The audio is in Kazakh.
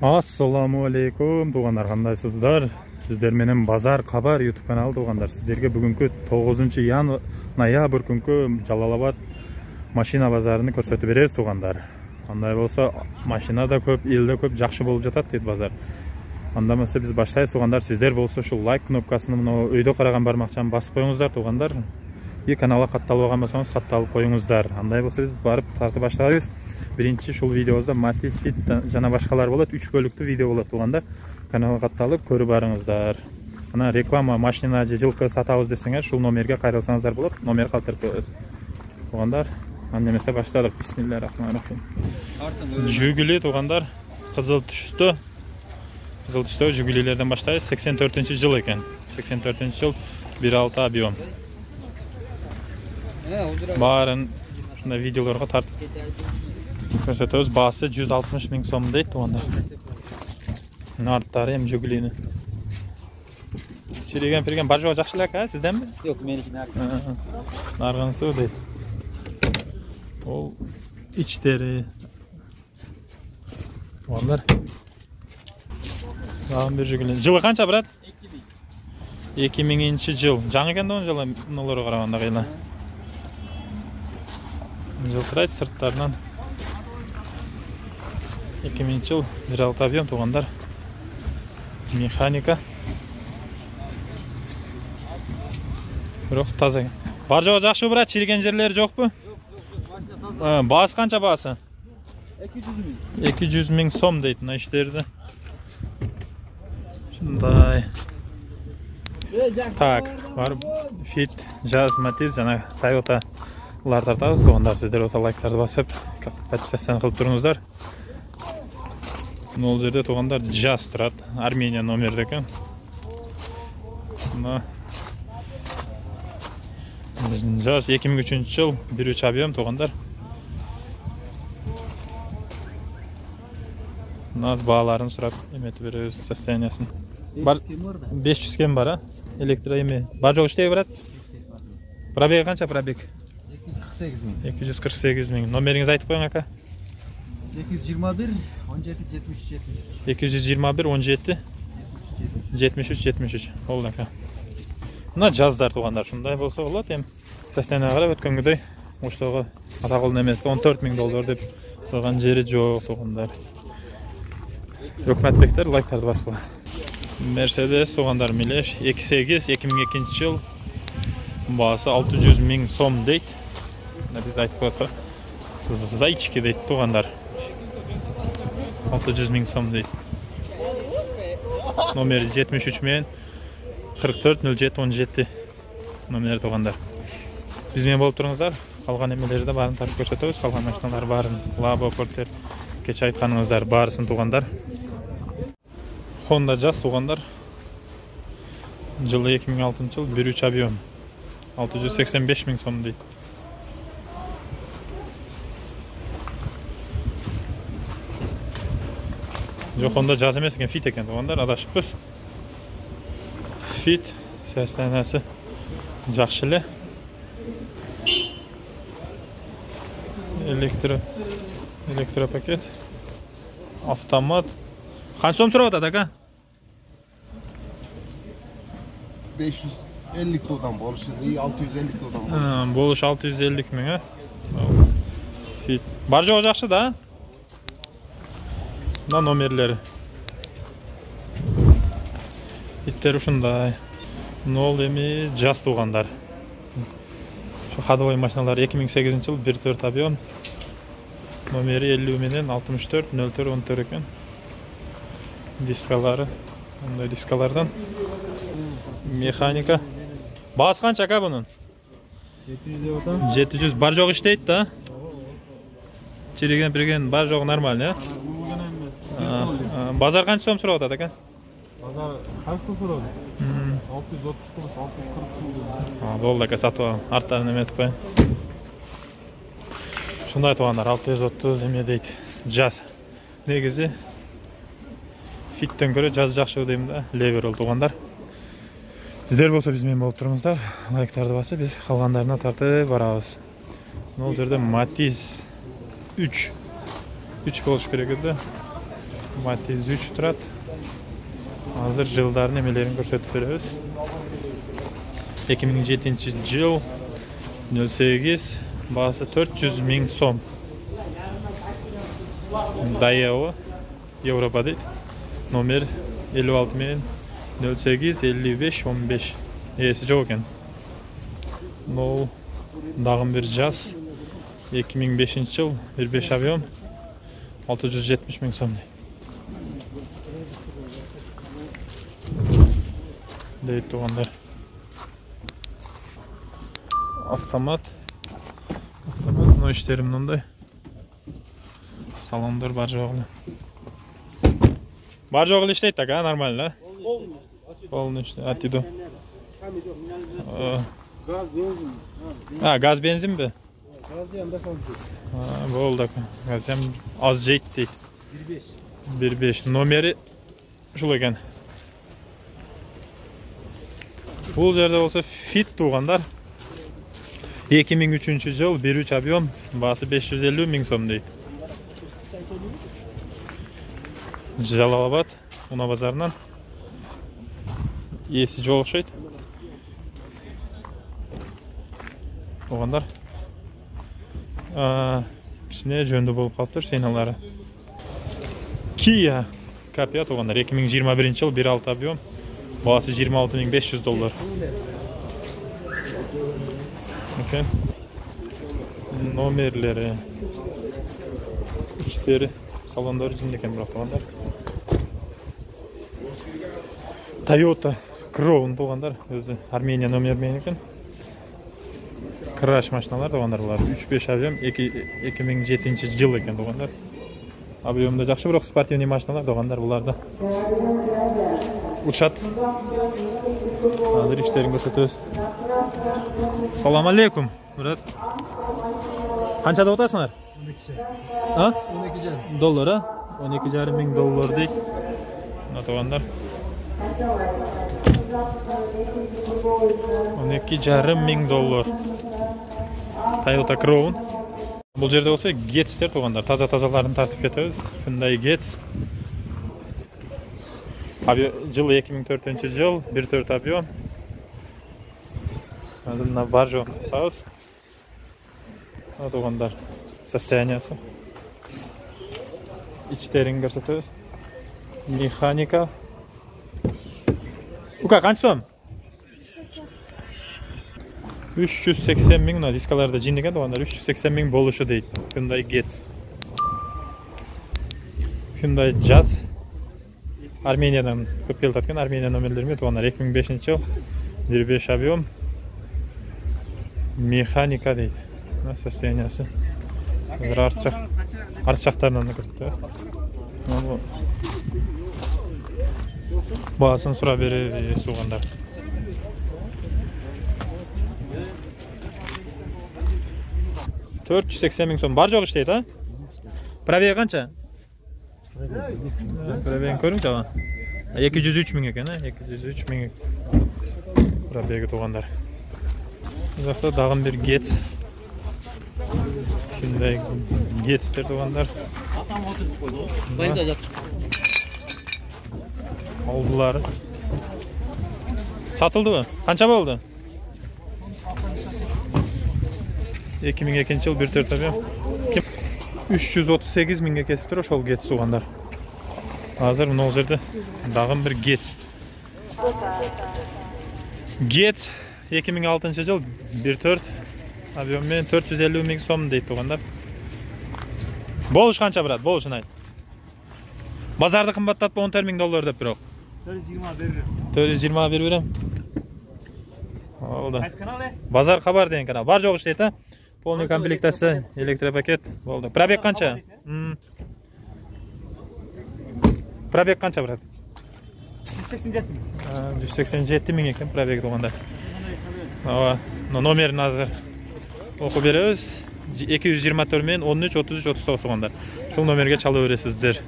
Ассаламу алейкум туғандар, қандайсыздар? Сіздер менен Базар Хабар YouTube каналы туғандар. Сіздерге бүгінгі 9 ноябрь күнгі Жалалабад машина базарыны көрсөтүп беребиз туғандар. Андай болса, машина да көп, елде көп, жакшы болуп жатат дейт базар. Анда эмесе биз баштайбыз туғандар. Сіздер болса ушул лайк кнопкасын мына өйдө караган бармакчаны басып коюңуздар туғандар. И каналга катталып алган болсоңуз катталып коюңуздар. Андай болса биз барып тартып баштайбыз. Биринчи шул видеобузда Matiz Fit жана башкалар болот, 3 бөлүктүү видео болот туганда. Каналга катталып көрүп барыңыздар. Ана реклама машина же жылкы сатабыз десеңер, шул номерге кайрылсаңыздар болот. Номер калтырып коебуз. Тугандар, анда эмесе баштадык. Бисмиллахиррахманиррахим. Жүгүлү тугандар, кызыл түстө. Кызыл түстө жүгүлүлөрдөн баштайбыз. 84-жыл экен. 84-жыл 1.6 объем. Барын ушундай видеолорго тартып көрсөтөбүз. Баасы 160 000 сом дейт тугандар. Нарттары эми жүгүлүнү. Чиреген бар жок жакшы элек, сизденби? Жок, меники наргынсуу дейт. Ол ичтери. Тугандар. Дагы бир жүгүлү. Жылы канча, брат? 2000-жыл. Жаңы экен да он жылы мыналарга караганда кыйла. Жылтырайт сырттарынан. 2000-жыл 1.6 объем тугандар. Механика. Бирок таза. Бар жок жакшы, брат, чирген жерлери жокпу? Баасы канча баасы? 200 000 сом дейт мына иштерди. Шундай. Так, бар Fit, Jazz, Matiz жана Toyota лар тартабыз тугандар. Сиздер болсо лайктарды басып, подписаться кылып туруңуздар. Ол жерде тугандар Jazz турат, Армения номерде экен. Мына Jazz 2003-жыл 1.3 объем тугандар. Наз бааларын сурап эметип беребиз, состояниясын. Бар 500 кем бар, электро эме. Бар жок иштей брат? Пробег канча пробег? 248 000. Номериңиз айтып коюң ака. 221 17 73 221 17 73. Болду ака. Мына жаздар тугандар, шундай болсо болот. Эми состоянияга карап өткөнгүдөй уштогу атакылын эмес 14 000 доллар деп койгон жери жок тугандар. Өкмөтбектер лайктарды басып. Mercedes тугандар Милеш 2.8 2002-жыл баасы 600 000 сом дейт. Биз айтып коет. Зайчики дейт тугандар. 600 000 сом дейт. Номери 73 мен 44 07 17 номер тугандар. Биз менен болуп туруңуздар. Калган эмелерди баарын тартып көрсөтөбүз. Калган машиналар баарын Лабо, Портер, кеч айтканыңыздар баарысын тугандар. Honda Jazz тугандар. Жылы 2006-жыл 1.3 объем 685 000 сом дейт. Жок, Honda Jazz эмес экен, Fit экен тугандар, адашыппыз. Fit состояниясы жакшы эле. Электропакет. Автомат. Канча сом сурап атат ака? 550 туудан болушу, 650 туудан болушу 650 000, Fit. Бар жок жакшы да? Мына номерлери. Иттер ушундай. Нол эми Jazz тугандар. Шу ходовой машиналар 2008-жыл 1.4 объем. Номери 50 менен 64 04 14 экен. Дискалары, мындай дискалардан. Механика. Баасы канча ака бунун? 700 деп атам. 700. Бар жок иштейт да? Чиреген бар жок нормально, Базар канча сом сурап атат ака? Базар канча сурап? 630 кылыш, 640. Болду ака, сатып алам. Арттарын эметип коюн. Шундай тугандар, 630 эме дейт. Jazz. Негизи Fit'ten көрө Jazz жакшы дейм да. Левер ол тугандар. Сиздер болсо биз менен болуп туруңуздар. Лайктарды басып, биз калгандарына тартып барабыз. Бул жерде Matiz 3 болуш керек эди. Matiz 3 турат. Азыр жылдарын эмелерин көрсөтүп беребиз. 2007 жыл 08 баасы 400 000 сом. Дайео Европа дейт. Номер 56 мен 08 55 15. Ээси жок экен. Бул дагы бир жаз 2005 жыл 15 объем 670 000 сом дейт тугандар. Автомат мына иштери мындай. Салондар бар жогу. Бар жогу иштейт так, нормально. Полный иштейт. Атиду. Gaz, benzin. Gaz benzin mi? Gaz değil, anda sanki. Boldu. Gaz hem az jeyt değil. 1.5. Nomeri şul eкен. Bul yerde olsa fit tuğanlar. 2003 yıl 1.3 объем, bası 550 000 сом deydi. Жалалабад, Una bazarından. Esi жол окшойт. Туғандар. Кішіне жөнді болып қалыптыр сеналары. Kia Capia туғандар. 2021 жыл 1.6 объем. Бағасы $26,500. Eкен. Номерлері. İçleri, salonları cindeken bırak туғандар. Toyota Crown туғандар. Өзі Армения номермен екен. Краш машиналар туғандар бұлар. 3.5 объем 2007 жыл екен туғандар. Объемда жақсы, бірақ спортивный машиналар туғандар бұларда. Учат. Азыр іштерін көрсетеміз. Салам алейкум. Брат. Қаншада отасыңар? 12 доллар, $12,500 дейт. Мына туғандар. $12,500. Toyota Crown. Бұл жерде болса Гетстер туғандар. Таза-тазаларын тартып кетеміз. Hyundai Getz. Жыл 2004 жыл 1.4 объем. Мына бар жоқ тауыз. Туғандар состояниясы. İçтерін көрсетеміз. Механика. Uka kaç som? 380 000 muna diskalarda jindigen doğanlar 380 000 boluşu değil. Hyundai Getz. Hyundai Jazz. Armeniyadan köp yıl tatken Armeniya nomerlerimi doğanlar 2005 yıl 1.5 объем. Mekanika değil. Nasıl soстояниясы? Arçaklarından da kırdı. Bağısını sura beri soğanlar. $480 000 сом. Бар жоқ іштейді, ha? Пробег қанша? Пробегін көріңіз ава? 203 000 екен, 203 000 пробегі туғандар. Жақта дағын бір Getz. Hyundai Getz'тер туғандар. Aldılar. Satıldı mı? Kaça oldu? 2002 yıl 1.4 объем. 338 000 ketip tur ошол Getz туғандар. Азыр мына ол жерде дагы бир Getz. Getz 2006 жыл 1.4 объем менен 450 000 сом дейт туғандар. Болуш канча брат? Болушун айт. Базарды кымбаттатып $14,000 деп бирок. 420 берем. Oldu. Bazar Xabar degan kanal. Бар жоқ иштейт, полный комплектация, электропакет. Болду. Пробег канча? Пробег канча, брат? 187 000 екен пробег туганда. Ооба, номерин азыр окуп беребиз. 224 мен 13 33 39 туганда. Ушул номерге чала бересиздер.